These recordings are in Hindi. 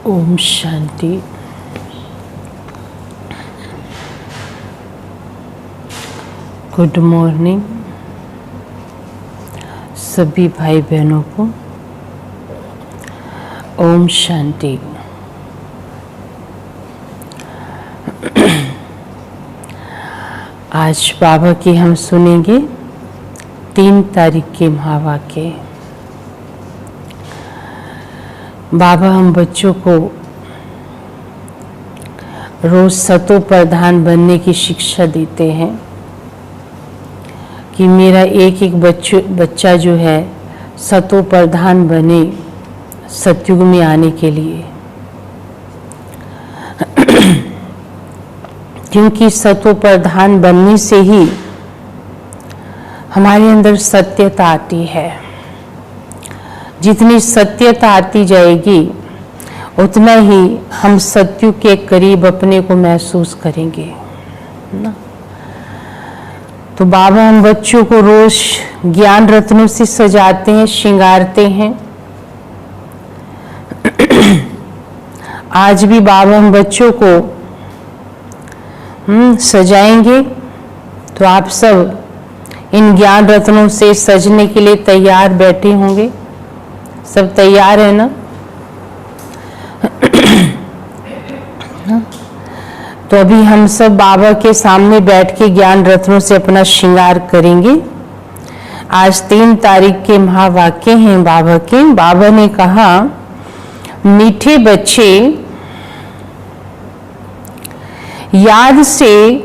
ओम शांति। गुड मॉर्निंग सभी भाई बहनों को। ओम शांति। आज बाबा की हम सुनेंगे 3 तारीख के महावाक्य। बाबा हम बच्चों को रोज सतो प्रधान बनने की शिक्षा देते हैं कि मेरा एक एक बच्चा जो है सतो प्रधान बने सतयुग में आने के लिए। क्योंकि सतो प्रधान बनने से ही हमारे अंदर सत्यता आती है। जितनी सत्यता आती जाएगी उतना ही हम सत्युग के करीब अपने को महसूस करेंगे ना। तो बाबा हम बच्चों को रोज ज्ञान रत्नों से सजाते हैं, श्रृंगारते हैं। आज भी बाबा हम बच्चों को सजाएंगे। तो आप सब इन ज्ञान रत्नों से सजने के लिए तैयार बैठे होंगे। सब तैयार है ना? तो अभी हम सब बाबा के सामने बैठ के ज्ञान रत्नों से अपना श्रृंगार करेंगे। आज 3 तारीख के महावाक्य हैं बाबा के। बाबा ने कहा, मीठे बच्चे याद से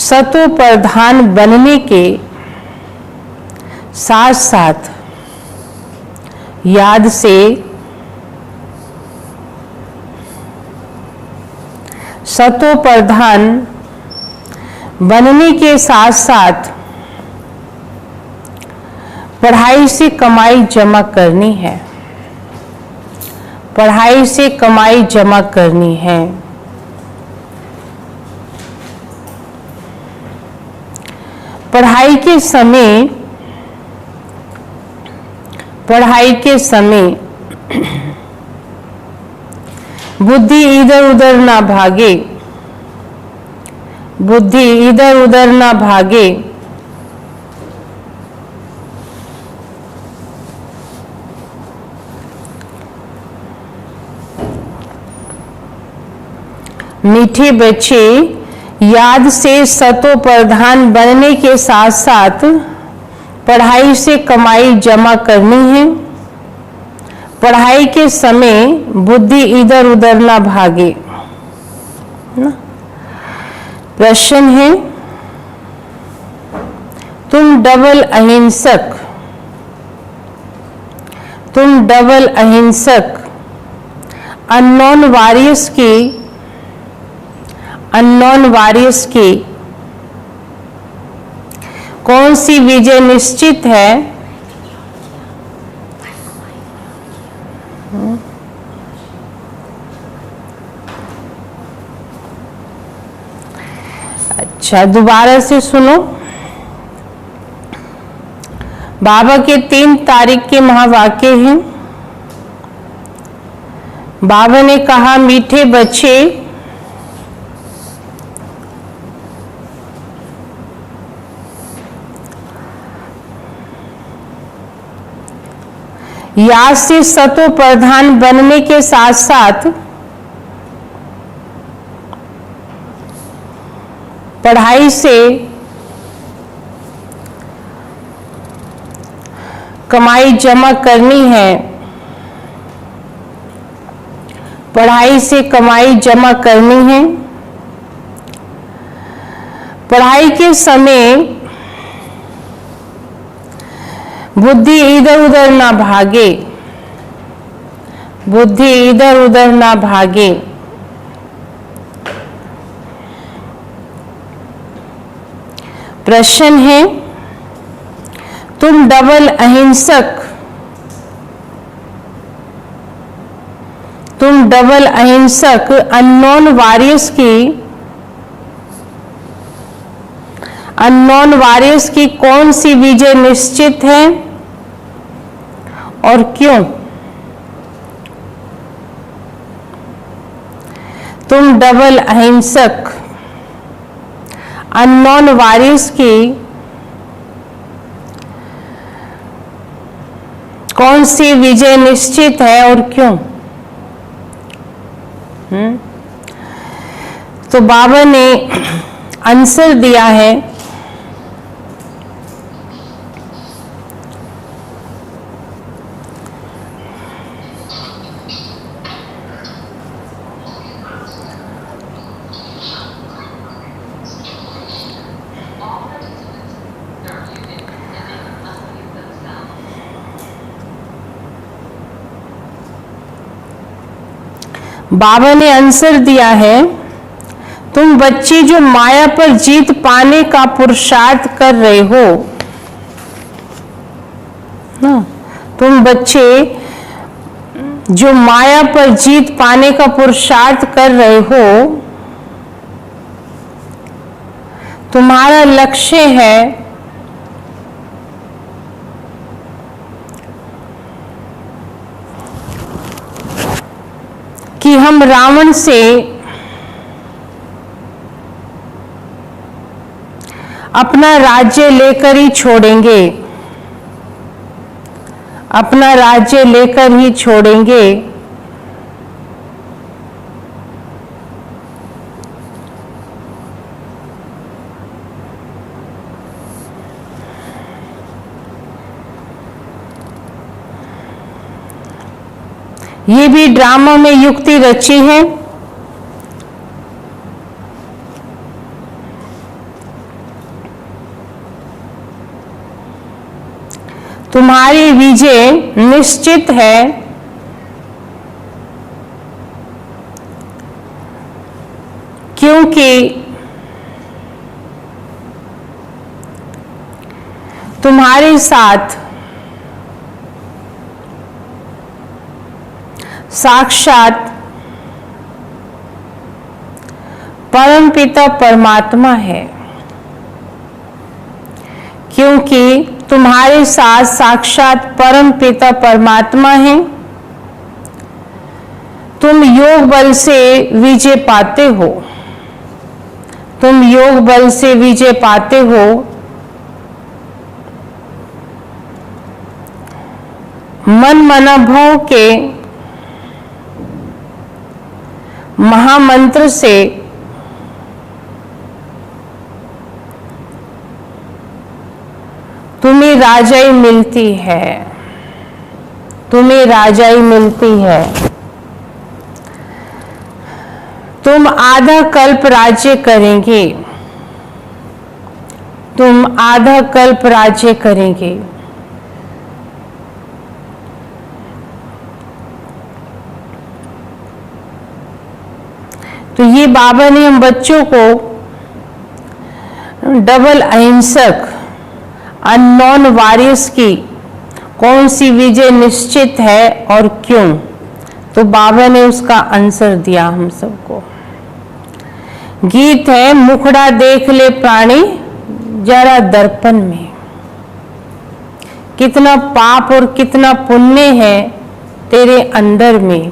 सतो प्रधान बनने के साथ साथ याद से सतो प्रधान बनने के साथ साथ पढ़ाई से कमाई जमा करनी है। पढ़ाई से कमाई जमा करनी है। पढ़ाई के समय बुद्धि इधर उधर ना भागे। बुद्धि इधर उधर ना भागे। मीठे बच्चे याद से सतो प्रधान बनने के साथ साथ पढ़ाई से कमाई जमा करनी है। पढ़ाई के समय बुद्धि इधर उधर ना भागे ना। प्रश्न है, तुम डबल अहिंसक अननोन वॉरियर्स की कौन सी विजय निश्चित है? अच्छा, दोबारा से सुनो। बाबा के 3 तारीख के महावाक्य हैं। बाबा ने कहा, मीठे बच्चे याद से सतो प्रधान बनने के साथ साथ पढ़ाई से कमाई जमा करनी है। पढ़ाई से कमाई जमा करनी है। पढ़ाई के समय बुद्धि इधर उधर ना भागे। बुद्धि इधर उधर ना भागे। प्रश्न है, तुम डबल अहिंसक अननोन वॉरियर्स की कौन सी विजय निश्चित है और क्यों? तुम डबल अहिंसक अननोन वारिस की कौन सी विजय निश्चित है और क्यों? तो बाबा ने आंसर दिया है, बाबा ने आंसर दिया है, तुम बच्चे जो माया पर जीत पाने का पुरुषार्थ कर रहे हो ना, तुम बच्चे जो माया पर जीत पाने का पुरुषार्थ कर रहे हो, तुम्हारा लक्ष्य है कि हम रावण से अपना राज्य लेकर ही छोड़ेंगे, अपना राज्य लेकर ही छोड़ेंगे। ये भी ड्रामा में युक्ति रची है। तुम्हारी विजय निश्चित है, क्योंकि तुम्हारे साथ साक्षात परमपिता परमात्मा है, क्योंकि तुम्हारे साथ साक्षात परमपिता परमात्मा है। तुम योग बल से विजय पाते हो, तुम योग बल से विजय पाते हो। मन मनोभाव के महामंत्र से तुम्हें राजाई मिलती है, तुम्हें राजाई मिलती है। तुम आधा कल्प राज्य करेंगे, तुम आधा कल्प राज्य करेंगे। तो ये बाबा ने हम बच्चों को डबल अहिंसक अननोन वारिस की कौन सी विजय निश्चित है और क्यों, तो बाबा ने उसका आंसर दिया हम सबको। गीत है, मुखड़ा देख ले प्राणी जरा दर्पण में, कितना पाप और कितना पुण्य है तेरे अंदर में,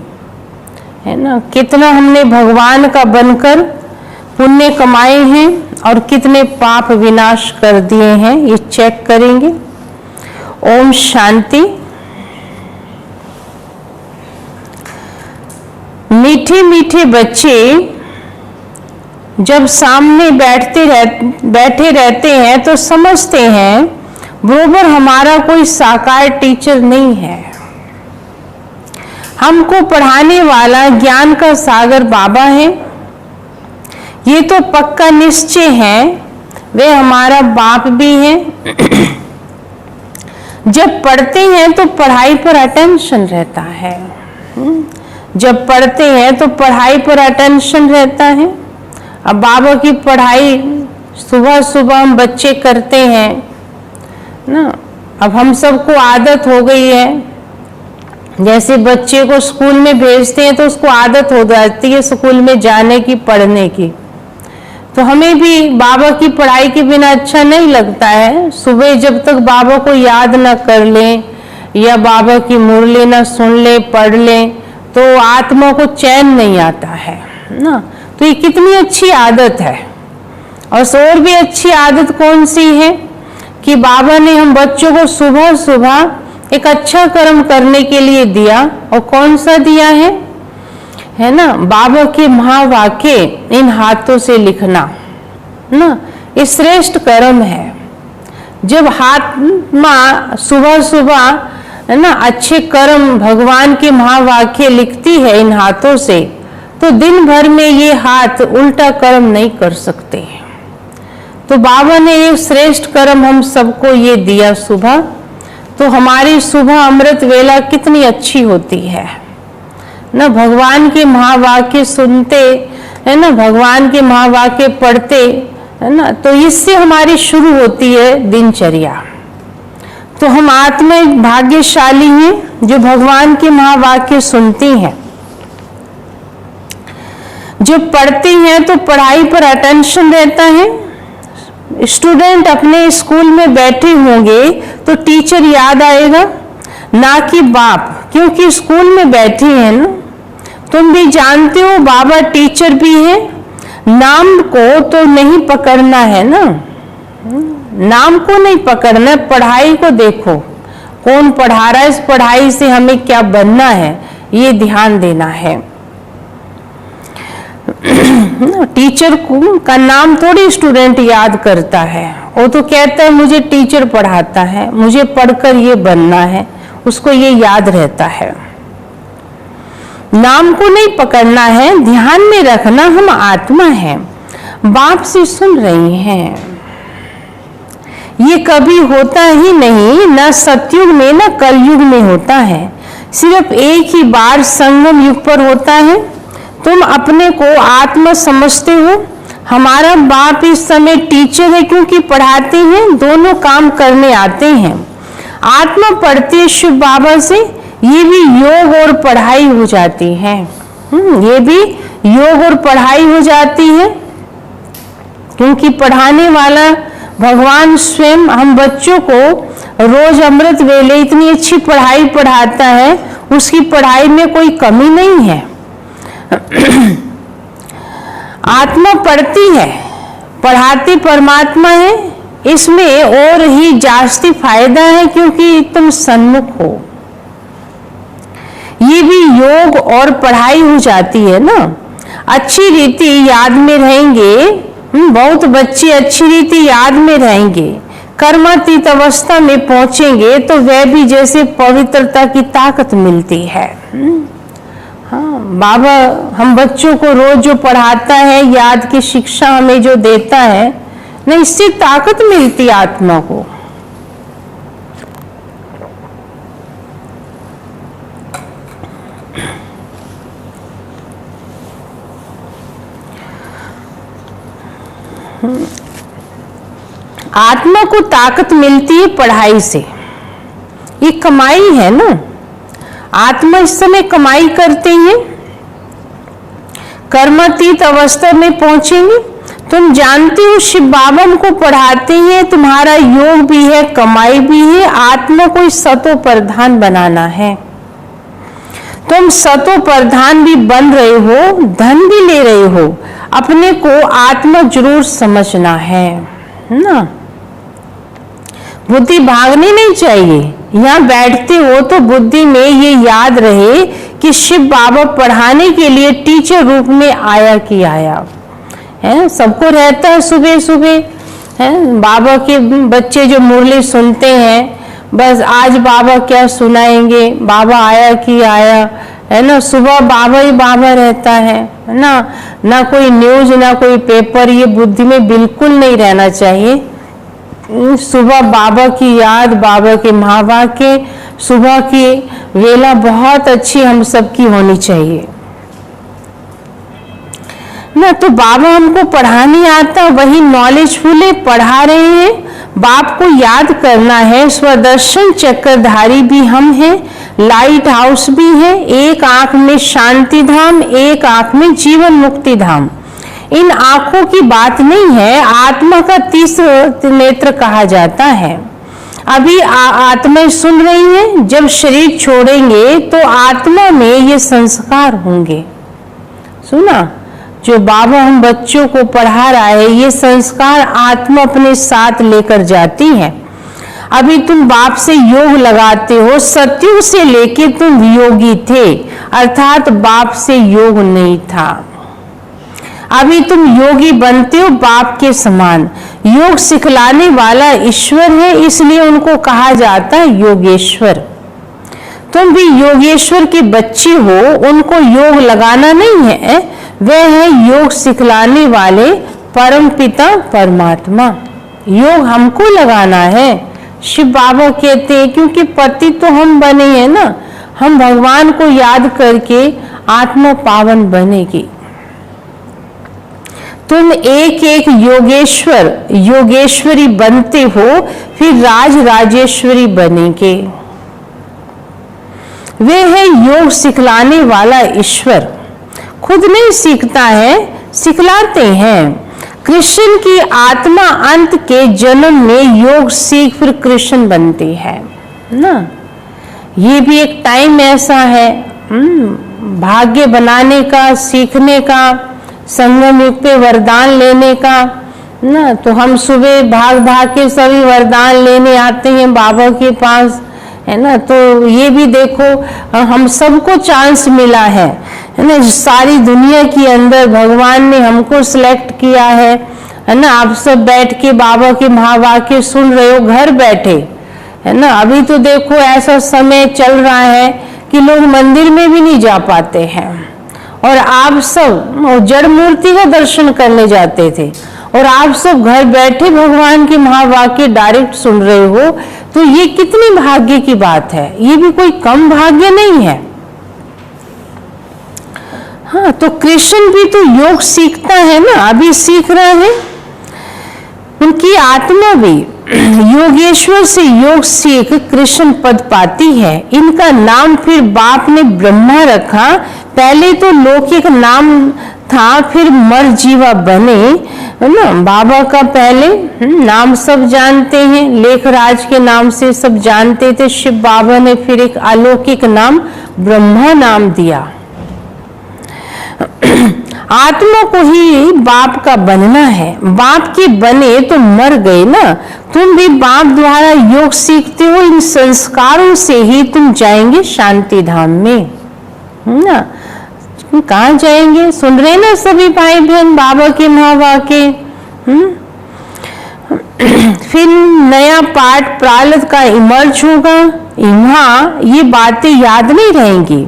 है ना। कितना हमने भगवान का बनकर पुण्य कमाए हैं और कितने पाप विनाश कर दिए हैं, ये चेक करेंगे। ओम शांति। मीठे मीठे बच्चे जब सामने बैठे रहते हैं तो समझते हैं बरोबर हमारा कोई साकार टीचर नहीं है, हमको पढ़ाने वाला ज्ञान का सागर बाबा है। ये तो पक्का निश्चय है, वे हमारा बाप भी है। जब पढ़ते हैं तो पढ़ाई पर अटेंशन रहता है, जब पढ़ते हैं तो पढ़ाई पर अटेंशन रहता है। अब बाबा की पढ़ाई सुबह सुबह हम बच्चे करते हैं ना, अब हम सबको आदत हो गई है। जैसे बच्चे को स्कूल में भेजते हैं तो उसको आदत हो जाती है स्कूल में जाने की, पढ़ने की। तो हमें भी बाबा की पढ़ाई के बिना अच्छा नहीं लगता है। सुबह जब तक बाबा को याद ना कर लें या बाबा की मुरली ना सुन ले, पढ़ लें, तो आत्मा को चैन नहीं आता है। ना। तो ये कितनी अच्छी आदत है। और भी अच्छी आदत कौन सी है कि बाबा ने हम बच्चों को सुबह सुबह एक अच्छा कर्म करने के लिए दिया। और कौन सा दिया है ना, बाबा के महावाक्य इन हाथों से लिखना ना, ये श्रेष्ठ कर्म है। जब आत्मा सुबह सुबह है ना अच्छे कर्म भगवान के महावाक्य लिखती है इन हाथों से, तो दिन भर में ये हाथ उल्टा कर्म नहीं कर सकते। तो बाबा ने एक श्रेष्ठ कर्म हम सबको ये दिया सुबह। तो हमारी सुबह अमृत वेला कितनी अच्छी होती है ना, भगवान के महावाक्य सुनते है ना, भगवान के महावाक्य पढ़ते है ना, तो इससे हमारी शुरू होती है दिनचर्या। तो हम आत्मा भाग्यशाली हैं जो भगवान के महावाक्य सुनती हैं। जब पढ़ती हैं तो पढ़ाई पर अटेंशन रहता है। स्टूडेंट अपने स्कूल में बैठे होंगे तो टीचर याद आएगा, ना कि बाप, क्योंकि स्कूल में बैठे हैं ना। तुम भी जानते हो बाबा टीचर भी है, नाम को तो नहीं पकड़ना है ना, नाम को नहीं पकड़ना, पढ़ाई को देखो कौन पढ़ा रहा है, इस पढ़ाई से हमें क्या बनना है ये ध्यान देना है। टीचर का नाम थोड़ी स्टूडेंट याद करता है, वो तो कहता है मुझे टीचर पढ़ाता है, मुझे पढ़कर ये बनना है, उसको ये याद रहता है। नाम को नहीं पकड़ना है, ध्यान में रखना हम आत्मा हैं, बाप से सुन रही हैं। ये कभी होता ही नहीं, ना सतयुग में ना कलयुग में होता है, सिर्फ एक ही बार संगम युग पर होता है। तुम अपने को आत्मा समझते हो, हमारा बाप इस समय टीचर है क्योंकि पढ़ाते हैं, दोनों काम करने आते हैं। आत्मा पढ़ती है शिव बाबा से, ये भी योग और पढ़ाई हो जाती है। ये भी योग और पढ़ाई हो जाती है, क्योंकि पढ़ाने वाला भगवान स्वयं हम बच्चों को रोज अमृत वेले इतनी अच्छी पढ़ाई पढ़ाता है, उसकी पढ़ाई में कोई कमी नहीं है। आत्मा पढ़ती है, पढ़ाती परमात्मा है, इसमें और ही जास्ती फायदा है क्योंकि तुम सन्मुख हो। ये भी योग और पढ़ाई हो जाती है ना। अच्छी रीति याद में रहेंगे, बहुत बच्चे अच्छी रीति याद में रहेंगे, कर्मातीत अवस्था में पहुंचेंगे तो वह भी जैसे पवित्रता की ताकत मिलती है। हाँ, बाबा हम बच्चों को रोज जो पढ़ाता है, याद की शिक्षा हमें जो देता है ना, इससे ताकत मिलती आत्मा को। आत्मा को ताकत मिलती है पढ़ाई से, ये कमाई है ना। आत्मा इस समय कमाई करते हैं, कर्मातीत अवस्था में पहुंचेंगे। तुम जानते हो शिव बाबा हमको पढ़ाते हैं, तुम्हारा योग भी है, कमाई भी है, आत्मा को इस सतो प्रधान बनाना है। तुम सतो प्रधान भी बन रहे हो, धन भी ले रहे हो, अपने को आत्मा जरूर समझना है ना। बुद्धि भागनी नहीं चाहिए। यहाँ बैठते हो तो बुद्धि में ये याद रहे कि शिव बाबा पढ़ाने के लिए टीचर रूप में आया कि आया है। सबको रहता है सुबह सुबह है, बाबा के बच्चे जो मुरली सुनते हैं, बस आज बाबा क्या सुनाएंगे, बाबा आया कि आया है ना। सुबह बाबा ही बाबा रहता है ना, ना कोई न्यूज ना कोई पेपर, ये बुद्धि में बिल्कुल नहीं रहना चाहिए। सुबह बाबा की याद, बाबा के महावाक्य, सुबह की वेला बहुत अच्छी हम सबकी होनी चाहिए ना। तो बाबा हमको पढ़ाने आता, वही नॉलेजफुल है, पढ़ा रहे हैं। बाप को याद करना है, स्वदर्शन चक्रधारी भी हम हैं, लाइट हाउस भी है। एक आंख में शांति धाम, एक आंख में जीवन मुक्ति धाम। इन आंखों की बात नहीं है, आत्मा का तीसरा नेत्र कहा जाता है। अभी आत्माएं सुन रही हैं, जब शरीर छोड़ेंगे तो आत्मा में ये संस्कार होंगे। सुना, जो बाबा हम बच्चों को पढ़ा रहा है, ये संस्कार आत्मा अपने साथ लेकर जाती है। अभी तुम बाप से योग लगाते हो, सतयुग से लेके तुम योगी थे, अर्थात बाप से योग नहीं था। अभी तुम योगी बनते हो बाप के समान। योग सिखलाने वाला ईश्वर है, इसलिए उनको कहा जाता है योगेश्वर। तुम भी योगेश्वर के बच्चे हो, उनको योग लगाना नहीं है, वह है योग सिखलाने वाले परम पिता परमात्मा। योग हमको लगाना है, शिव बाबा कहते हैं, क्योंकि पति तो हम बने हैं ना, हम भगवान को याद करके आत्मा पावन बनेगी। तुम एक एक योगेश्वर योगेश्वरी बनते हो, फिर राज राजेश्वरी बनेंगे। वे है योग सिखलाने वाला ईश्वर, खुद नहीं सीखता है, सिखलाते हैं। कृष्ण की आत्मा अंत के जन्म में योग सीख फिर कृष्ण बनती है ना। ये भी एक टाइम ऐसा है भाग्य बनाने का, सीखने का, संगम युग पे वरदान लेने का ना। तो हम सुबह भाग भाग के सभी वरदान लेने आते हैं बाबा के पास, है ना। तो ये भी देखो हम सबको चांस मिला है ना। सारी दुनिया के अंदर भगवान ने हमको सिलेक्ट किया है ना। आप सब बैठ के बाबा के महावाक्य सुन रहे हो घर बैठे, है ना। अभी तो देखो ऐसा समय चल रहा है कि लोग मंदिर में भी नहीं जा पाते हैं, और आप सब जड़ मूर्ति का दर्शन करने जाते थे, और आप सब घर बैठे भगवान के महावाक्य डायरेक्ट सुन रहे हो। तो ये कितनी भाग्य की बात है, ये भी कोई कम भाग्य नहीं है। हाँ, तो कृष्ण भी तो योग सीखता है ना, अभी सीख रहे हैं। उनकी आत्मा भी योगेश्वर से योग सीख कृष्ण पद पाती है। इनका नाम फिर बाप ने ब्रह्मा रखा। पहले तो लौकिक नाम था, फिर मरजीवा बने, है ना। बाबा का पहले नाम सब जानते हैं, लेखराज के नाम से सब जानते थे। शिव बाबा ने फिर एक अलौकिक नाम ब्रह्मा नाम दिया। आत्मा को ही बाप का बनना है, बाप के बने तो मर गए ना। तुम भी बाप द्वारा योग सीखते हो, इन संस्कारों से ही तुम जाएंगे शांति धाम में, है ना। कहाँ जाएंगे, सुन रहे ना सभी भाई बहन बाबा के महावाक्य। फिर नया पाठ प्रारब्ध का इमर्ज होगा, यहाँ ये बातें याद नहीं रहेंगी,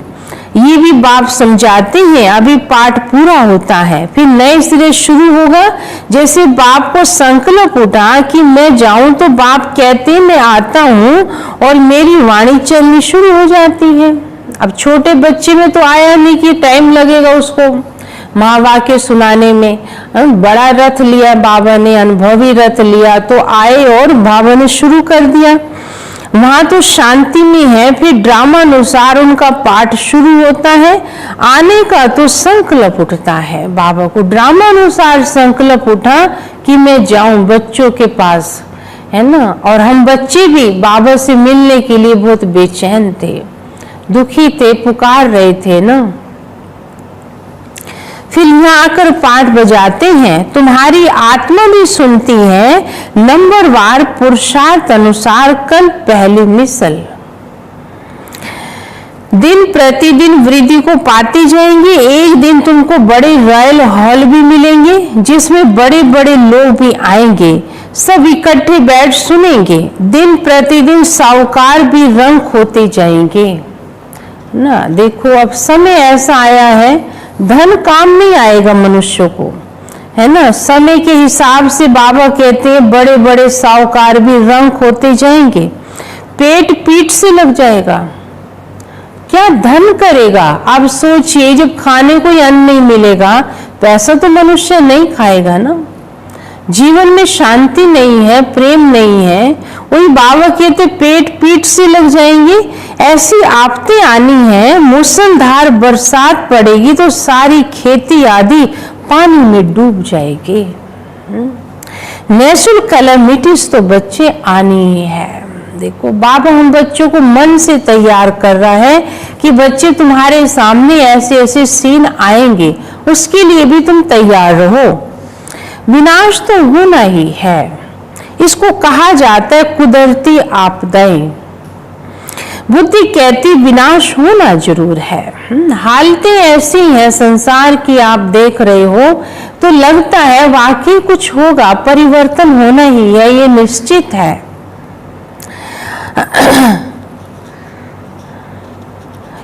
ये भी बाप समझाते हैं। अभी पाठ पूरा होता है, फिर नए सिरे शुरू होगा। जैसे बाप को संकल्प उठा कि मैं जाऊं, तो बाप कहते मैं आता हूं, और मेरी वाणी चलनी शुरू हो जाती है। अब छोटे बच्चे में तो आया नहीं कि टाइम लगेगा उसको महावाक्य सुनाने में। बड़ा रथ लिया बाबा ने, अनुभवी रथ लिया, तो आए और बाबा ने शुरू कर दिया। वहां तो शांति में है, फिर ड्रामा अनुसार उनका पाठ शुरू होता है। आने का तो संकल्प उठता है, बाबा को ड्रामा अनुसार संकल्प उठा कि मैं जाऊं बच्चों के पास, है ना। और हम बच्चे भी बाबा से मिलने के लिए बहुत बेचैन थे, दुखी थे, पुकार रहे थे ना। फिर यहाँ आकर पाठ बजाते हैं, तुम्हारी आत्मा भी सुनती है, नंबरवार पुरुषार्थ अनुसार कल पहली मिसल। दिन प्रतिदिन वृद्धि को पाती जाएंगे। एक दिन तुमको बड़े रॉयल हॉल भी मिलेंगे, जिसमें बड़े बड़े लोग भी आएंगे, सब इकट्ठे बैठ सुनेंगे। दिन प्रतिदिन साहूकार भी रंग होते जाएंगे ना। देखो अब समय ऐसा आया है, धन काम नहीं आएगा मनुष्य को, है ना। समय के हिसाब से बाबा कहते हैं बड़े बड़े साहूकार भी रंग होते जाएंगे, पेट पीठ से लग जाएगा, क्या धन करेगा। अब सोचिए, जब खाने को अन्न नहीं मिलेगा, पैसा तो मनुष्य नहीं खाएगा ना। जीवन में शांति नहीं है, प्रेम नहीं है, वही बाबा कहते पेट पीठ से लग जाएंगे। ऐसी आफतें आनी है, मूसलधार बरसात पड़ेगी तो सारी खेती आदि पानी में डूब जाएगी। नेचुरल कैलेमिटीज तो बच्चे आनी ही है देखो बाबा हम बच्चों को मन से तैयार कर रहा है कि बच्चे तुम्हारे सामने ऐसे ऐसे सीन आएंगे, उसके लिए भी तुम तैयार रहो। विनाश तो होना ही है, इसको कहा जाता है कुदरती आपदाएं। बुद्धि कहती विनाश होना जरूर है। हालतें ऐसी हैं संसार की, आप देख रहे हो तो लगता है वाकई कुछ होगा, परिवर्तन होना ही है, ये निश्चित है।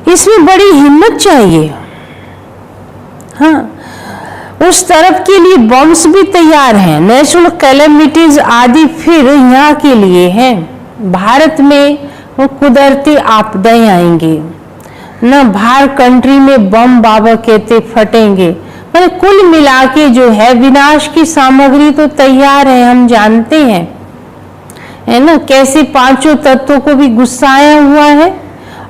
इसमें बड़ी हिम्मत चाहिए। हाँ, उस तरफ के लिए बॉम्ब्स भी तैयार हैं, नेचुरल कैलेमिटीज आदि फिर यहाँ के लिए हैं। भारत में वो कुदरती आपदाएं आएंगी न, बाहर कंट्री में बम बाबा कहते फटेंगे। मतलब कुल मिला के जो है विनाश की सामग्री तो तैयार है, हम जानते हैं, है ना, कैसे पांचों तत्वों को भी गुस्साया हुआ है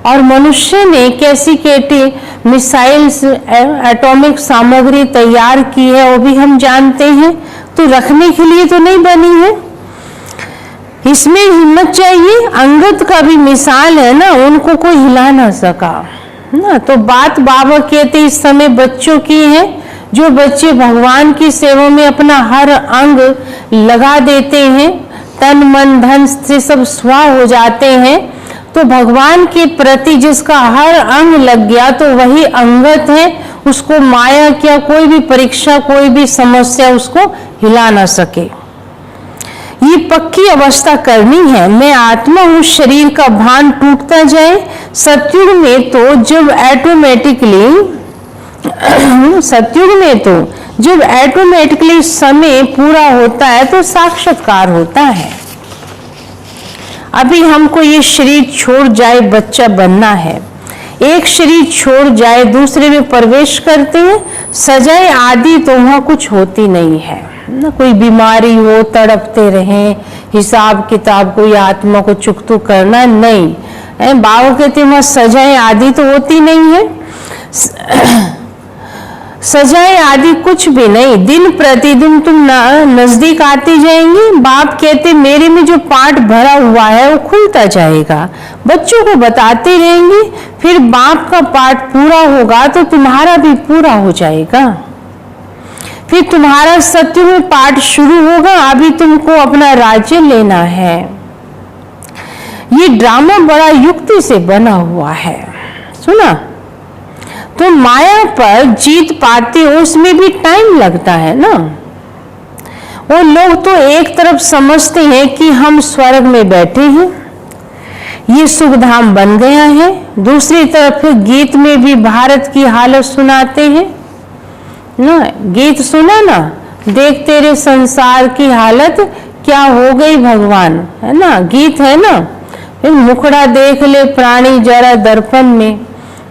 और मनुष्य ने कैसी कैसी मिसाइल्स एटॉमिक सामग्री तैयार की है वो भी हम जानते हैं। तो रखने के लिए तो नहीं बनी है, इसमें हिम्मत चाहिए। अंगद का भी मिसाल है ना, उनको कोई हिला ना सका ना। तो बात बाबा कहते इस समय बच्चों की है, जो बच्चे भगवान की सेवा में अपना हर अंग लगा देते हैं, तन मन धन से सब स्वा हो जाते हैं, तो भगवान के प्रति जिसका हर अंग लग गया तो वही अंगत है, उसको माया क्या कोई भी परीक्षा कोई भी समस्या उसको हिला ना सके। ये पक्की अवस्था करनी है। मैं आत्मा हूँ, शरीर का भान टूटता जाए। सतयुग में तो जब ऑटोमेटिकली समय पूरा होता है तो साक्षात्कार होता है। अभी हमको ये शरीर छोड़ जाए बच्चा बनना है, एक शरीर छोड़ जाए दूसरे में प्रवेश करते हैं, सजाएं आदि तो वहां कुछ होती नहीं है ना। कोई बीमारी हो तड़पते रहें, हिसाब किताब कोई आत्मा को चुकतू करना नहीं है। बाबा कहते वहां सजाएं आदि तो होती नहीं है, सजाएं आदि कुछ भी नहीं। दिन प्रतिदिन तुम नजदीक आती जाएंगी। बाप कहते मेरे में जो पाठ भरा हुआ है वो खुलता जाएगा, बच्चों को बताते रहेंगे, फिर बाप का पाठ पूरा होगा तो तुम्हारा भी पूरा हो जाएगा। फिर तुम्हारा सत्य में पाठ शुरू होगा। अभी तुमको अपना राज्य लेना है। ये ड्रामा बड़ा युक्ति से बना हुआ है, सुना। तो माया पर जीत पाते हो उसमें भी टाइम लगता है ना। वो लोग तो एक तरफ समझते हैं कि हम स्वर्ग में बैठे हैं, ये सुखधाम बन गया है, दूसरी तरफ गीत में भी भारत की हालत सुनाते हैं ना। गीत सुना ना, देख तेरे संसार की हालत क्या हो गई भगवान, है ना, गीत है ना। फिर मुखड़ा देख ले प्राणी जरा दर्पण में।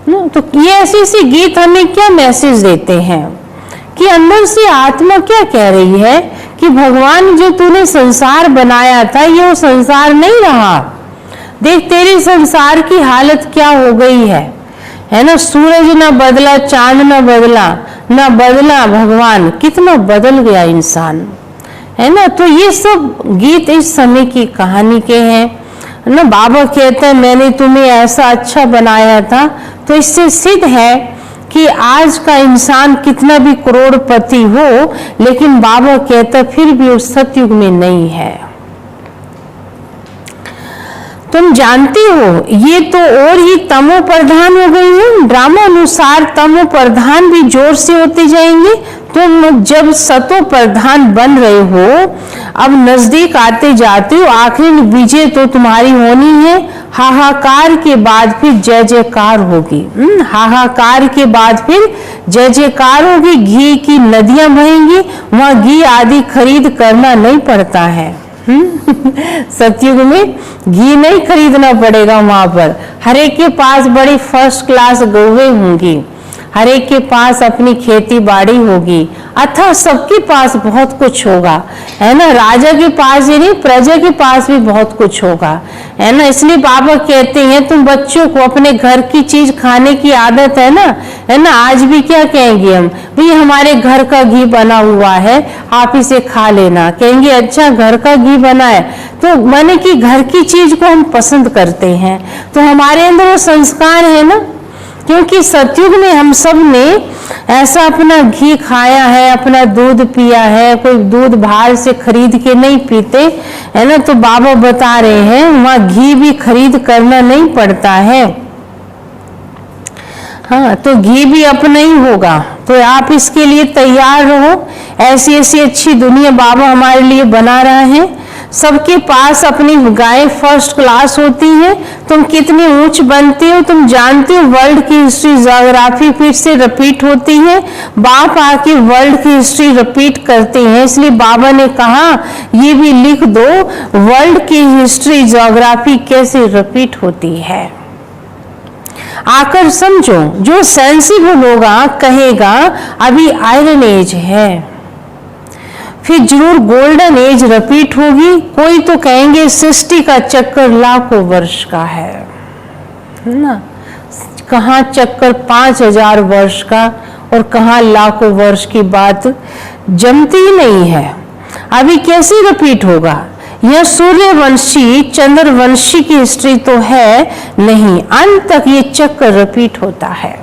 तो ये ऐसे ऐसे गीत हमें क्या मैसेज देते हैं कि अंदर से आत्मा क्या कह रही है कि भगवान जो तूने संसार बनाया था ये वो संसार नहीं रहा। देख तेरे संसार की हालत क्या हो गई है ना। सूरज ना बदला, चांद ना बदला, ना बदला भगवान, कितना बदल गया इंसान, है ना। तो ये सब गीत इस समय की कहानी के हैं ना। बाबा कहते हैं मैंने तुम्हें ऐसा अच्छा बनाया था, तो इससे सिद्ध है कि आज का इंसान कितना भी करोड़पति हो, लेकिन बाबा कहता फिर भी उस सतयुग में नहीं है। तुम जानते हो ये तो और ही तमो प्रधान हो गई है। ड्रामा अनुसार तमो प्रधान भी जोर से होते जाएंगे। तुम जब सतो प्रधान बन रहे हो, अब नजदीक आते जाते हो, आखिर विजय तो तुम्हारी होनी है। हाहाकार के बाद फिर जय जयकार होगी। हाहाकार के बाद फिर जय जयकार होगी। घी की नदियां बहेंगी, वहां घी आदि खरीद करना नहीं पड़ता है। सतयुग में घी नहीं खरीदना पड़ेगा। वहां पर हर एक के पास बड़ी फर्स्ट क्लास गौवें होंगी, हर एक के पास अपनी खेती बाड़ी होगी, अथवा सबके पास बहुत कुछ होगा, है ना। राजा के पास ही नहीं, प्रजा के पास भी बहुत कुछ होगा, है ना। इसलिए बाबा कहते हैं तुम बच्चों को अपने घर की चीज खाने की आदत है ना, है ना। आज भी क्या कहेंगे हम, भाई हमारे घर का घी बना हुआ है, आप इसे खा लेना। कहेंगे अच्छा घर का घी बना है, तो माने कि घर की चीज को हम पसंद करते हैं, तो हमारे अंदर वो संस्कार है ना। क्योंकि सतयुग में हम सब ने ऐसा अपना घी खाया है, अपना दूध पिया है, कोई दूध बाहर से खरीद के नहीं पीते, है ना। तो बाबा बता रहे हैं वहां घी भी खरीद करना नहीं पड़ता है। हाँ, तो घी भी अपना ही होगा, तो आप इसके लिए तैयार रहो। ऐसी ऐसी अच्छी दुनिया बाबा हमारे लिए बना रहा है। सबके पास अपनी गाय फर्स्ट क्लास होती है। तुम कितनी ऊंच बनती हो तुम जानते हो। वर्ल्ड की हिस्ट्री ज्योग्राफी फिर से रिपीट होती है। बाप आके वर्ल्ड की हिस्ट्री रिपीट करते हैं, इसलिए बाबा ने कहा ये भी लिख दो, वर्ल्ड की हिस्ट्री ज्योग्राफी कैसे रिपीट होती है। आकर समझो। जो सेंसिबल होगा कहेगा अभी आयरन एज है, फिर जरूर गोल्डन एज रिपीट होगी। कोई तो कहेंगे सृष्टि का चक्कर लाखों वर्ष का है ना। कहाँ चक्कर 5000 वर्ष का और कहाँ लाखों वर्ष की बात जमती ही नहीं है। अभी कैसे रिपीट होगा। यह सूर्यवंशी चंद्रवंशी की हिस्ट्री तो है नहीं, अंत तक ये चक्कर रिपीट होता है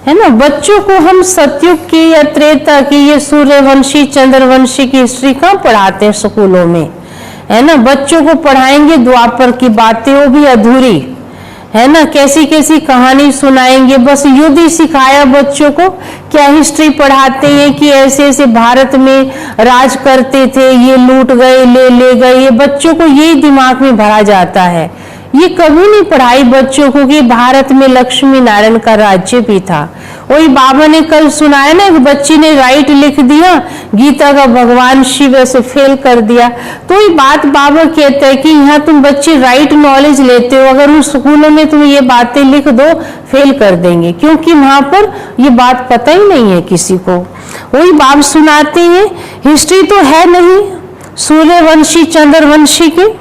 ना। बच्चों को हम सतयुग की या त्रेता की ये सूर्यवंशी चंद्रवंशी की हिस्ट्री कहाँ पढ़ाते हैं स्कूलों में, है ना। बच्चों को पढ़ाएंगे द्वापर की बातें, वो भी अधूरी, है ना। कैसी कैसी कहानी सुनाएंगे, बस युद्ध ही सिखाया बच्चों को। क्या हिस्ट्री पढ़ाते हैं कि ऐसे ऐसे भारत में राज करते थे, ये लूट गए, ले गए। ये बच्चों को यही दिमाग में भरा जाता है। ये कभी नहीं पढ़ाई बच्चों को कि भारत में लक्ष्मी नारायण का राज्य भी था। वही बाबा ने कल सुनाया ना, एक बच्ची ने राइट लिख दिया, गीता का भगवान शिव ऐसे फेल कर दिया। तो ये बात बाबा कहते हैं कि यहाँ तुम बच्चे राइट नॉलेज लेते हो, अगर उस स्कूलों में तुम ये बातें लिख दो फेल कर देंगे, क्योंकि वहां पर ये बात पता ही नहीं है किसी को। वही बाप सुनाते हैं हिस्ट्री तो है नहीं सूर्यवंशी चंद्रवंशी की,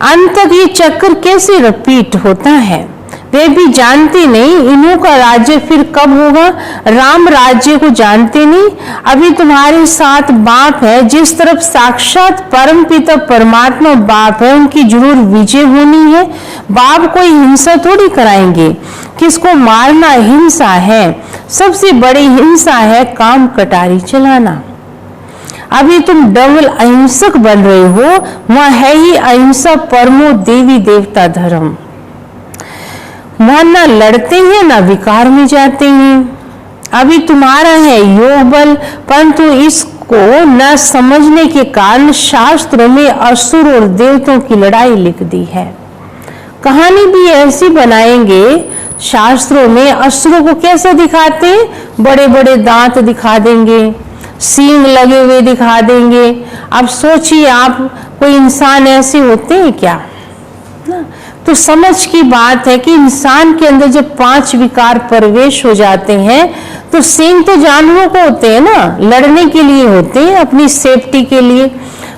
अंत तक ये चक्कर कैसे रिपीट होता है। वे भी जानते नहीं इन्हों का राज्य फिर कब होगा। राम राज्य को जानते नहीं। अभी तुम्हारे साथ बाप है, जिस तरफ साक्षात परम पिता परमात्मा बाप है, उनकी जरूर विजय होनी है। बाप कोई हिंसा थोड़ी कराएंगे, किसको मारना हिंसा है। सबसे बड़ी हिंसा है काम कटारी चलाना। अभी तुम डबल अहिंसक बन रहे हो, वहां है ही अहिंसा परमो देवी देवता धर्म। वहां ना लड़ते हैं ना विकार में जाते हैं। अभी तुम्हारा है योग बल, परंतु इसको न समझने के कारण शास्त्रों में असुर और देवताओं की लड़ाई लिख दी है। कहानी भी ऐसी बनाएंगे शास्त्रों में। असुरों को कैसे दिखाते हैं, बड़े बड़े दांत दिखा देंगे, सींग लगे हुए दिखा देंगे। अब सोचिए आप, कोई इंसान ऐसे होते हैं क्या ना। तो समझ की बात है कि इंसान के अंदर जब 5 विकार प्रवेश हो जाते हैं, तो सींग तो जानवरों को होते हैं ना, लड़ने के लिए होते हैं, अपनी सेफ्टी के लिए।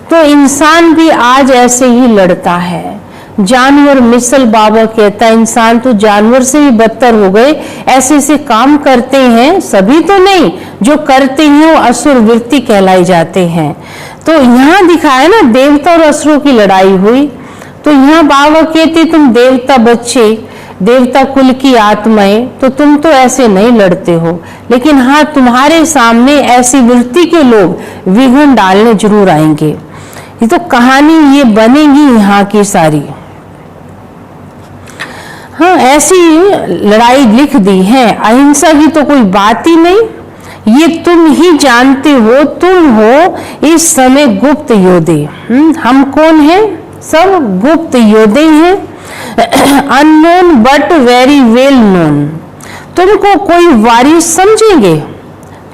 तो इंसान भी आज ऐसे ही लड़ता है। जानवर मिसल बाबा कहता है इंसान तो जानवर से भी बदतर हो गए, ऐसे ऐसे काम करते हैं। सभी तो नहीं, जो करते हैं वो असुर वृत्ति कहलाई जाते हैं। तो यहाँ दिखाया ना देवता और असुरों की लड़ाई हुई। तो यहाँ बाबा कहते तुम देवता बच्चे, देवता कुल की आत्माएं, तो तुम तो ऐसे नहीं लड़ते हो। लेकिन हाँ, तुम्हारे सामने ऐसी वृत्ति के लोग विघ्न डालने जरूर आएंगे। ये तो कहानी ये बनेगी यहाँ की सारी। हाँ, ऐसी लड़ाई लिख दी है। अहिंसा की तो कोई बात ही नहीं। ये तुम ही जानते हो, तुम हो इस समय गुप्त योद्धे। हम कौन हैं? सब गुप्त योद्धे हैं। Unknown but very well known. तुमको कोई वारिस समझेंगे,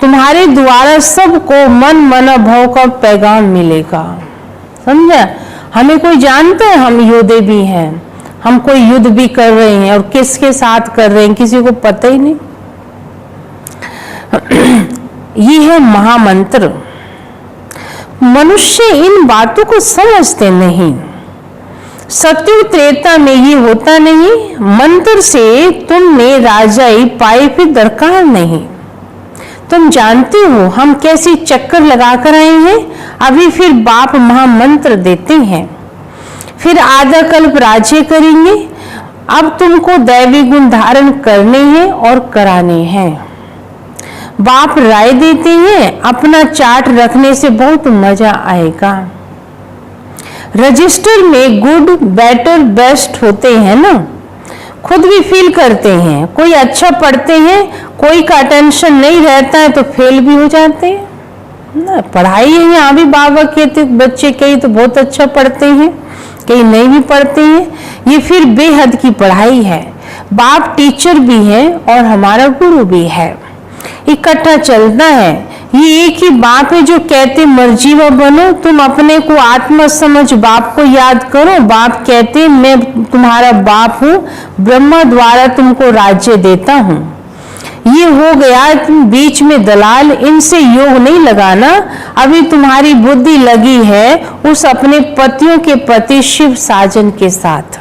तुम्हारे द्वारा सबको मन मनोभाव का पैगाम मिलेगा। समझा? हमें कोई जानता है हम योद्धे भी हैं, हम कोई युद्ध भी कर रहे हैं, और किसके साथ कर रहे हैं किसी को पता ही नहीं। ये है महामंत्र। मनुष्य इन बातों को समझते नहीं। सतयुग त्रेता में ये होता नहीं, मंत्र से तुमने राजाई पाई फिर दरकार नहीं। तुम जानते हो हम कैसे चक्कर लगाकर आए हैं, अभी फिर बाप महामंत्र देते हैं, फिर आधा कल्प राज्य करेंगे। अब तुमको दैवी गुण धारण करने हैं और कराने हैं। बाप राय देते हैं, अपना चार्ट रखने से बहुत मजा आएगा। रजिस्टर में गुड, बेटर, बेस्ट होते हैं ना, खुद भी फील करते हैं। कोई अच्छा पढ़ते हैं, कोई का अटेंशन नहीं रहता है तो फेल भी हो जाते हैं ना। पढ़ाई है, यहाँ भी बाबा कहते बच्चे कई तो बहुत अच्छा पढ़ते हैं, कई नहीं भी पढ़ते हैं। ये फिर बेहद की पढ़ाई है। बाप टीचर भी है और हमारा गुरु भी है, इकट्ठा चलता है। ये एक ही बाप है जो कहते मर्जीवा बनो, तुम अपने को आत्मा समझ बाप को याद करो। बाप कहते मैं तुम्हारा बाप हूँ, ब्रह्मा द्वारा तुमको राज्य देता हूँ। ये हो गया तुम बीच में दलाल, इनसे योग नहीं लगाना। अभी तुम्हारी बुद्धि लगी है उस अपने पतियों के पति शिव साजन के साथ,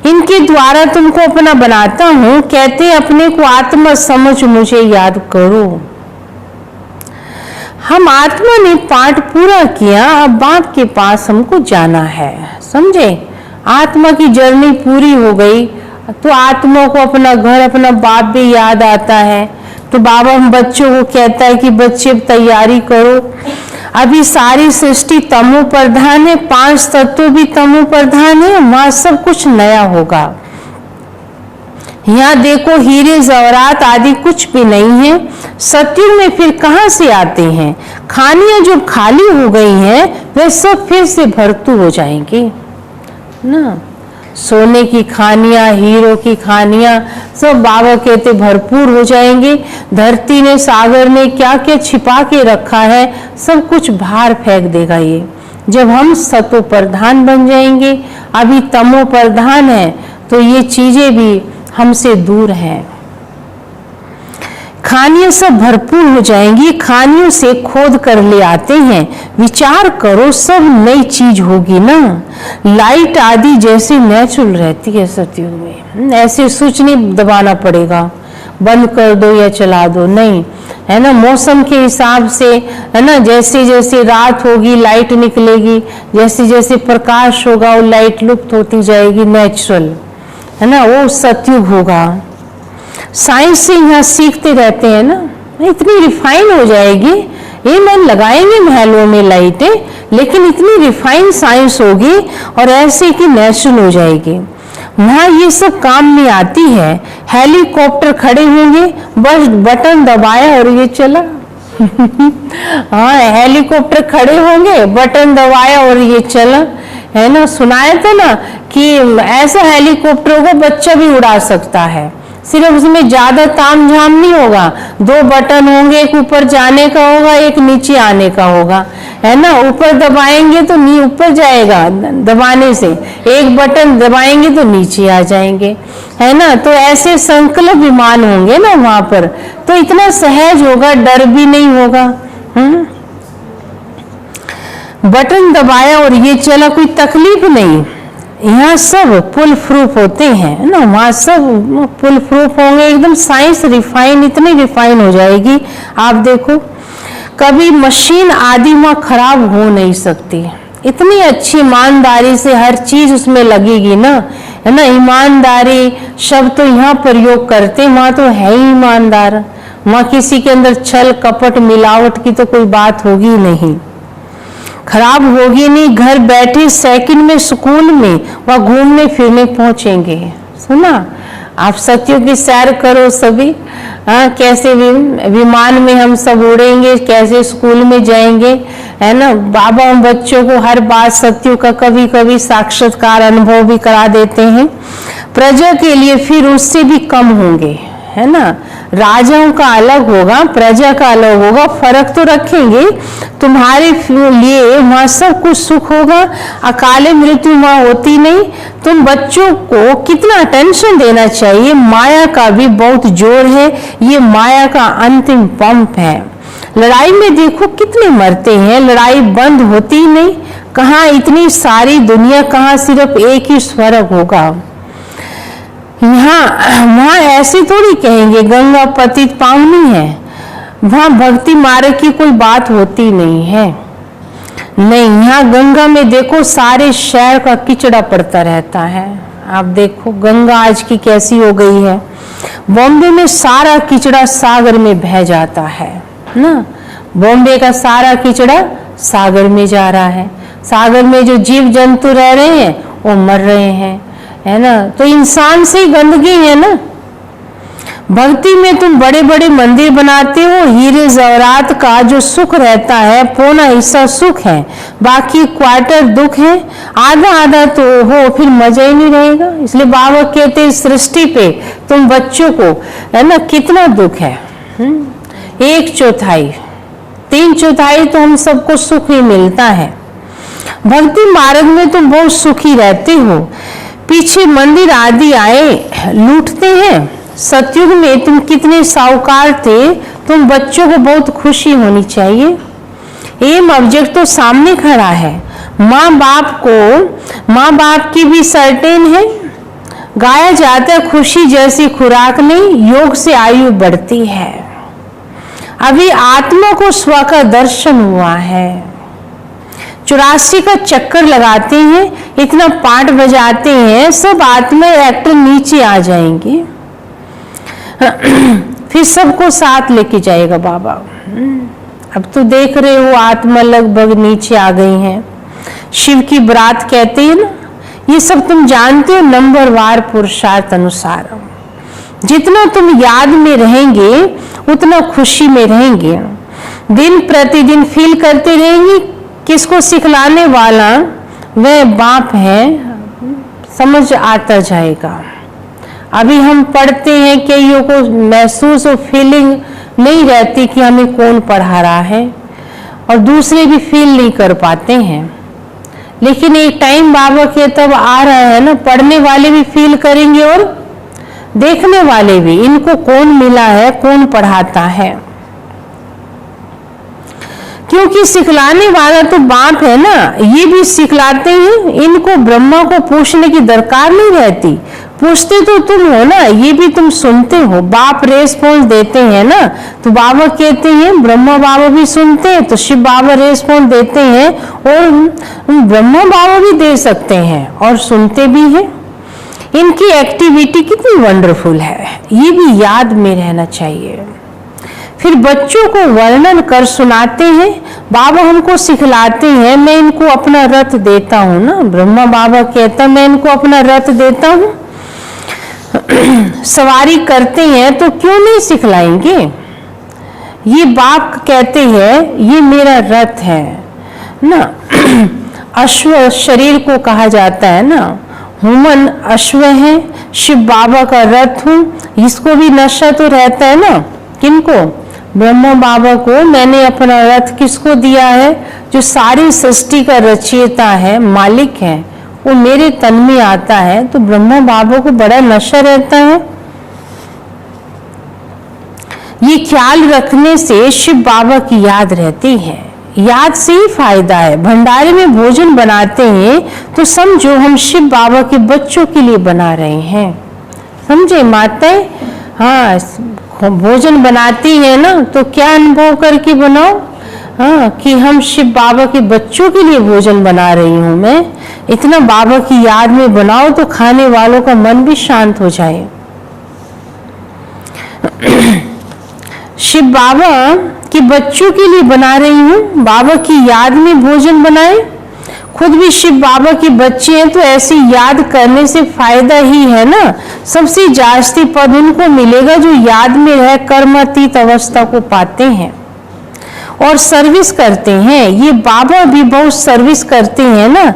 इनके द्वारा तुमको अपना बनाता हूं। कहते अपने को आत्मा समझ मुझे याद करो। हम आत्मा ने पाठ पूरा किया, अब बाप के पास हमको जाना है, समझे। आत्मा की जर्नी पूरी हो गई तो आत्मा को अपना घर, अपना बाप भी याद आता है। तो बाबा हम बच्चों को कहता है कि बच्चे तैयारी करो। अभी सारी सृष्टि तमो प्रधान है, 5 तत्व भी तमो प्रधान है, वहां सब कुछ नया होगा। यहाँ देखो हीरे जवरात आदि कुछ भी नहीं है। सतयुग में फिर कहाँ से आते हैं? खानियां जो खाली हो गई हैं वे सब फिर से भरतू हो जाएंगी ना। सोने की खानियां, हीरो की खानियां सब बाबा कहते भरपूर हो जाएंगे। धरती ने, सागर ने क्या क्या छिपा के रखा है सब कुछ बाहर फेंक देगा ये, जब हम सतो प्रधान बन जाएंगे। अभी तमो प्रधान है तो ये चीजें भी हमसे दूर हैं। खानियां सब भरपूर हो जाएंगी, खानियों से खोद कर ले आते हैं। विचार करो सब नई चीज होगी ना। लाइट आदि जैसे नेचुरल रहती है सतयुग में, ऐसे स्विच नहीं दबाना पड़ेगा बंद कर दो या चला दो, नहीं है ना। मौसम के हिसाब से है ना, जैसे जैसे रात होगी लाइट निकलेगी, जैसे जैसे प्रकाश होगा वो लाइट लुप्त होती जाएगी, नेचुरल है ना, वो सतयुग होगा। साइंस से यहाँ सीखते रहते हैं ना, इतनी रिफाइन हो जाएगी। ये मन लगाएंगे महलों में लाइटें, लेकिन इतनी रिफाइन साइंस होगी और ऐसे कि नेचुरल हो जाएगी। वहाँ ये सब काम में आती है। हेलीकॉप्टर खड़े होंगे, बस बटन दबाया और ये चला। हाँ, हेलीकॉप्टर खड़े होंगे, बटन दबाया और ये चला, है ना। सुनाया था ना कि ऐसा हेलीकॉप्टर को बच्चा भी उड़ा सकता है, सिर्फ उसमें ज्यादा ताम झाम नहीं होगा। 2 बटन होंगे, एक ऊपर जाने का होगा, एक नीचे आने का होगा, है ना। ऊपर दबाएंगे तो ऊपर जाएगा दबाने से, एक बटन दबाएंगे तो नीचे आ जाएंगे, है ना। तो ऐसे संकल्प विमान होंगे ना वहां पर, तो इतना सहज होगा, डर भी नहीं होगा। बटन दबाया और ये चला, कोई तकलीफ नहीं। यहाँ सब पुल प्रूफ होते हैं ना, वहाँ सब पुल प्रूफ होंगे, एकदम साइंस रिफाइन, इतनी रिफाइन हो जाएगी। आप देखो कभी मशीन आदि वहाँ खराब हो नहीं सकती, इतनी अच्छी ईमानदारी से हर चीज उसमें लगेगी ना, है ना। ईमानदारी शब्द तो यहाँ प्रयोग करते, वहाँ तो है ही ईमानदार। वहाँ किसी के अंदर छल कपट मिलावट की तो कोई बात होगी नहीं, खराब होगी नहीं। घर बैठे सेकंड में स्कूल में वह घूमने फिरने पहुंचेंगे। सुना आप सतयुग की सैर करो सभी, कैसे विमान में हम सब उड़ेंगे, कैसे स्कूल में जाएंगे, है ना। बाबा हम बच्चों को हर बात सतयुग का कभी कभी साक्षात्कार अनुभव भी करा देते हैं। प्रजा के लिए फिर उससे भी कम होंगे, है ना। राजाओं का अलग होगा, प्रजा का अलग होगा, फर्क तो रखेंगे। तुम्हारे लिए वहां सब कुछ सुख होगा, अकाले मृत्यु वहां होती नहीं। तुम बच्चों को कितना अटेंशन देना चाहिए। माया का भी बहुत जोर है, ये माया का अंतिम पंप है। लड़ाई में देखो कितने मरते हैं, लड़ाई बंद होती ही नहीं। कहाँ इतनी सारी दुनिया, कहाँ सिर्फ एक ही स्वर्ग होगा। वहां ऐसे थोड़ी कहेंगे गंगा पतित पावनी है, वहां भक्ति मार्ग की कोई बात होती नहीं है। नहीं, यहाँ गंगा में देखो सारे शहर का किचड़ा पड़ता रहता है। आप देखो गंगा आज की कैसी हो गई है। बॉम्बे में सारा किचड़ा सागर में बह जाता है ना, बॉम्बे का सारा किचड़ा सागर में जा रहा है। सागर में जो जीव जंतु रह रहे हैं वो मर रहे हैं, है ना। तो इंसान से ही गंदगी है ना। भक्ति में तुम बड़े बड़े मंदिर बनाते हो, हीरे जवरात का जो सुख रहता है पौना हिस्सा सुख है, बाकी क्वार्टर दुख है। आधा आधा तो हो, फिर मजा ही नहीं रहेगा। इसलिए बाबा कहते हैं सृष्टि पे तुम बच्चों को, है ना, कितना दुख है। 1/4 3/4 तो हम सबको सुख ही मिलता है। भक्ति मार्ग में तुम बहुत सुखी रहते हो। पीछे मंदिर आदि आए लूटते हैं। सतयुग में तुम कितने साहूकार थे, तुम बच्चों को बहुत खुशी होनी चाहिए। एम ऑब्जेक्ट तो सामने खड़ा है। माँ बाप की भी सर्टेन है। गाया जाता है खुशी जैसी खुराक नहीं, योग से आयु बढ़ती है। अभी आत्मा को स्व का दर्शन हुआ है। 84 का चक्कर लगाते हैं, इतना पाठ बजाते हैं, सब आत्मा एक्टर नीचे आ जाएंगे। फिर सबको साथ लेके जाएगा बाबा। अब तो देख रहे हो आत्मा लगभग नीचे आ गई हैं। शिव की बरात कहते हैं ना, ये सब तुम जानते हो। नंबरवार पुरुषार्थ अनुसार जितना तुम याद में रहेंगे उतना खुशी में रहेंगे। दिन प्रतिदिन फील करते रहेंगे किसको सिखलाने वाला वह बाप है, समझ आता जाएगा। अभी हम पढ़ते हैं कईयों को महसूस और फीलिंग नहीं रहती कि हमें कौन पढ़ा रहा है, और दूसरे भी फील नहीं कर पाते हैं। लेकिन एक टाइम बाबा के तब आ रहा है ना, पढ़ने वाले भी फील करेंगे और देखने वाले भी, इनको कौन मिला है, कौन पढ़ाता है। क्योंकि सिखलाने वाला तो बाप है ना, ये भी सिखलाते हैं। इनको ब्रह्मा को पूछने की दरकार नहीं रहती। पूछते तो तुम हो ना, ये भी तुम सुनते हो। बाप रेस्पॉन्स देते हैं ना, तो बाबा कहते हैं, ब्रह्मा बाबा भी सुनते हैं तो शिव बाबा रेस्पॉन्स देते हैं, और ब्रह्मा बाबा भी दे सकते हैं और सुनते भी हैं। इनकी एक्टिविटी कितनी वंडरफुल है, ये भी याद में रहना चाहिए। फिर बच्चों को वर्णन कर सुनाते हैं। बाबा हमको सिखलाते हैं, मैं इनको अपना रथ देता हूँ ना। ब्रह्मा बाबा कहता मैं इनको अपना रथ देता हूँ। सवारी करते हैं तो क्यों नहीं सिखलाएंगे। ये बाप कहते हैं ये मेरा रथ है ना। अश्व शरीर को कहा जाता है ना, हुमन अश्व है, शिव बाबा का रथ हूँ। इसको भी नशा तो रहता है ना, किनको, ब्रह्मा बाबा को। मैंने अपना रथ किसको दिया है, जो सारी सृष्टि का रचयिता है, मालिक है, वो मेरे तन में आता है। तो ब्रह्मा बाबा को बड़ा नशा रहता है। ये ख्याल रखने से शिव बाबा की याद रहती है। याद से ही फायदा है। भंडारे में भोजन बनाते हैं तो समझो हम शिव बाबा के बच्चों के लिए बना रहे हैं, समझे माताएं। हाँ, भोजन बनाती है ना तो क्या अनुभव करके बनाओ, हाँ, कि हम शिव बाबा के बच्चों के लिए भोजन बना रही हूँ मैं। इतना बाबा की याद में बनाओ तो खाने वालों का मन भी शांत हो जाए। शिव बाबा के बच्चों के लिए बना रही हूँ, बाबा की याद में भोजन बनाए। खुद भी शिव बाबा के बच्चे हैं तो ऐसी याद करने से फायदा ही है ना। सबसे जास्ती पद उनको मिलेगा जो याद में रह कर्मातीत अवस्था को पाते हैं और सर्विस करते हैं। ये बाबा भी बहुत सर्विस करते हैं ना।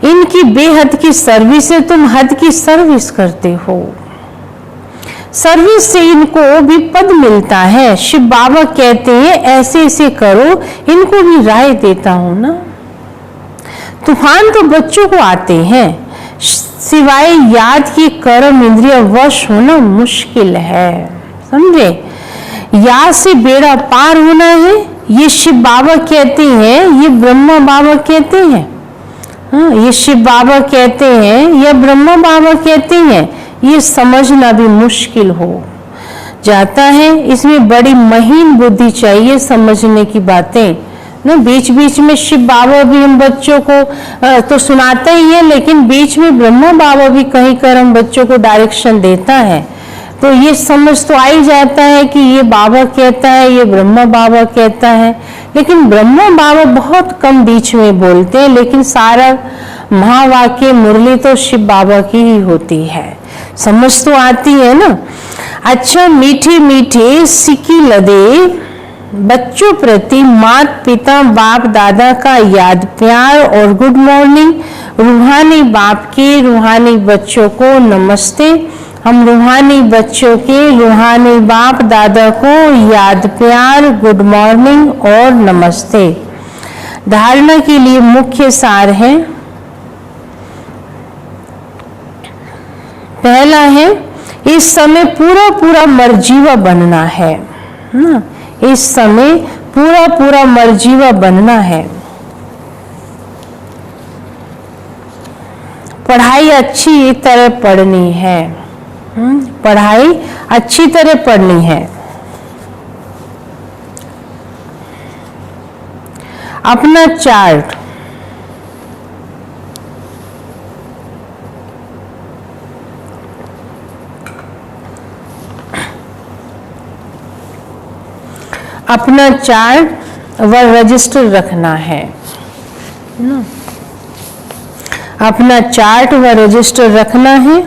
इनकी बेहद की सर्विस है, तुम हद की सर्विस करते हो। सर्विस से इनको भी पद मिलता है। शिव बाबा कहते हैं ऐसे ऐसे करो, इनको भी राय देता हूं ना। तूफान तो बच्चों को आते हैं, सिवाय याद की कर्म इंद्रिय वश होना मुश्किल है, समझे। या से बेड़ा पार होना है, ये शिव बाबा कहते हैं, ये ब्रह्मा बाबा कहते हैं। हाँ, ये शिव बाबा कहते हैं या ब्रह्मा बाबा कहते हैं, ये समझना भी मुश्किल हो जाता है। इसमें बड़ी महीन बुद्धि चाहिए समझने की बातें ना। बीच बीच में शिव बाबा भी हम बच्चों को तो सुनाता ही है, लेकिन बीच में ब्रह्मा बाबा भी कहीं कर हम बच्चों को डायरेक्शन देता है, तो ये समझ तो आ ही जाता है कि ये बाबा कहता है, ये ब्रह्मा बाबा कहता है। लेकिन ब्रह्मा बाबा बहुत कम बीच में बोलते हैं, लेकिन सारा महावाक्य मुरली तो शिव बाबा की ही होती है। समझ तो आती है ना। अच्छा, मीठे मीठे सिक्की लदे बच्चों प्रति माता पिता बाप दादा का याद प्यार और गुड मॉर्निंग। रूहानी बाप के रूहानी बच्चों को नमस्ते। हम रूहानी बच्चों के रूहानी बाप दादा को याद प्यार गुड मॉर्निंग और नमस्ते। धारणा के लिए मुख्य सार है, पहला है इस समय पूरा पूरा मर्जीवा बनना है ना। इस समय पूरा पूरा मर्जीवा बनना है। पढ़ाई अच्छी तरह पढ़नी है। पढ़ाई अच्छी तरह पढ़नी है। अपना चार्ट व रजिस्टर रखना है ना। अपना चार्ट व रजिस्टर रखना है।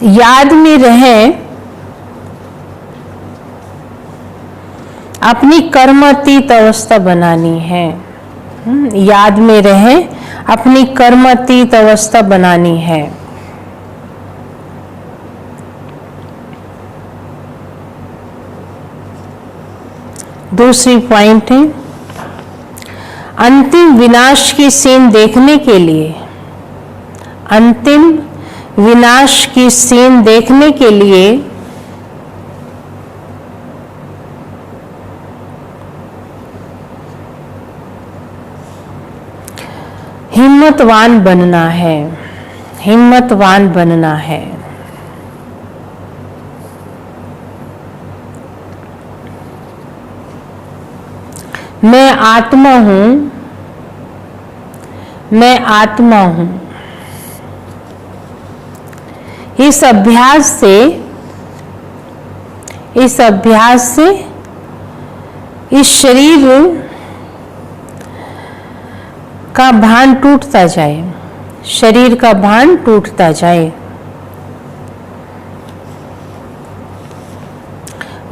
याद में रहे अपनी कर्मातीत अवस्था बनानी है। याद में रहे अपनी कर्मातीत अवस्था बनानी है। दूसरी पॉइंट है, अंतिम विनाश की सीन देखने के लिए, अंतिम विनाश की सीन देखने के लिए हिम्मतवान बनना है। हिम्मतवान बनना है। मैं आत्मा हूं, मैं आत्मा हूं। इस अभ्यास से इस शरीर का भान टूटता जाए, शरीर का भान टूटता जाए।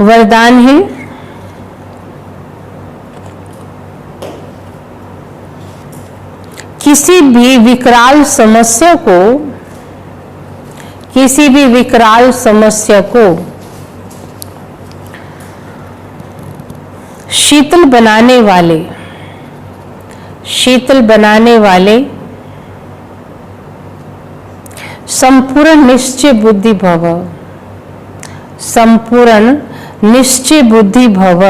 वरदान है, किसी भी विकराल समस्या को शीतल बनाने वाले संपूर्ण निश्चय बुद्धि भव, संपूर्ण निश्चय बुद्धि भव।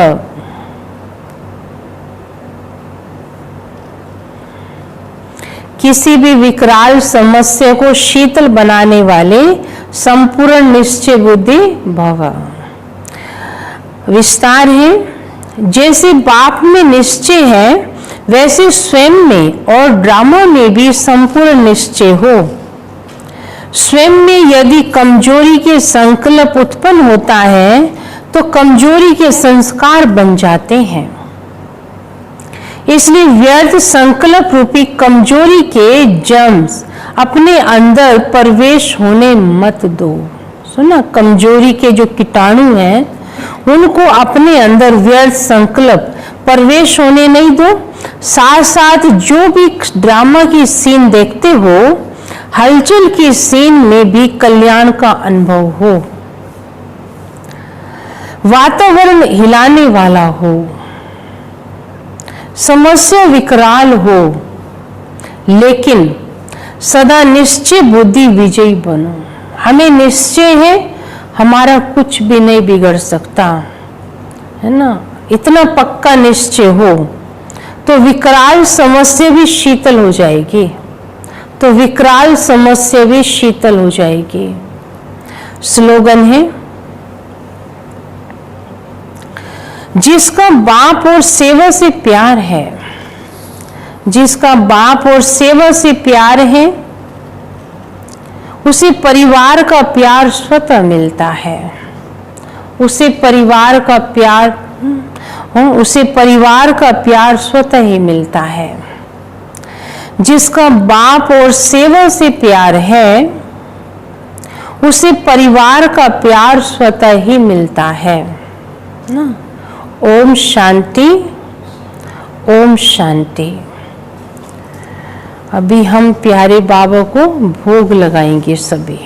किसी भी विकराल समस्या को शीतल बनाने वाले संपूर्ण निश्चय बुद्धि भव। विस्तार है, जैसे बाप में निश्चय है वैसे स्वयं में और ड्रामा में भी संपूर्ण निश्चय हो। स्वयं में यदि कमजोरी के संकल्प उत्पन्न होता है तो कमजोरी के संस्कार बन जाते हैं। इसलिए व्यर्थ संकल्प रूपी कमजोरी के जर्म्स अपने अंदर प्रवेश होने मत दो। सुना, कमजोरी के जो कीटाणु हैं उनको अपने अंदर व्यर्थ संकल्प प्रवेश होने नहीं दो। साथ साथ जो भी ड्रामा की सीन देखते हो, हलचल की सीन में भी कल्याण का अनुभव हो, वातावरण हिलाने वाला हो, समस्या विकराल हो, लेकिन सदा निश्चय बुद्धि विजयी बनो। हमें निश्चय है हमारा कुछ भी नहीं बिगड़ सकता, है ना। इतना पक्का निश्चय हो तो विकराल समस्या भी शीतल हो जाएगी, तो विकराल समस्या भी शीतल हो जाएगी। स्लोगन है, जिसका बाप और सेवा से प्यार है, जिसका बाप और सेवा से प्यार है, उसे परिवार का प्यार स्वतः मिलता है। उसे परिवार का प्यार, उसे परिवार का प्यार स्वतः ही मिलता है। जिसका बाप और सेवा से प्यार है, उसे परिवार का प्यार स्वतः ही मिलता है ना। ओम शांति, ओम शांति। अभी हम प्यारे बाबा को भोग लगाएंगे सभी।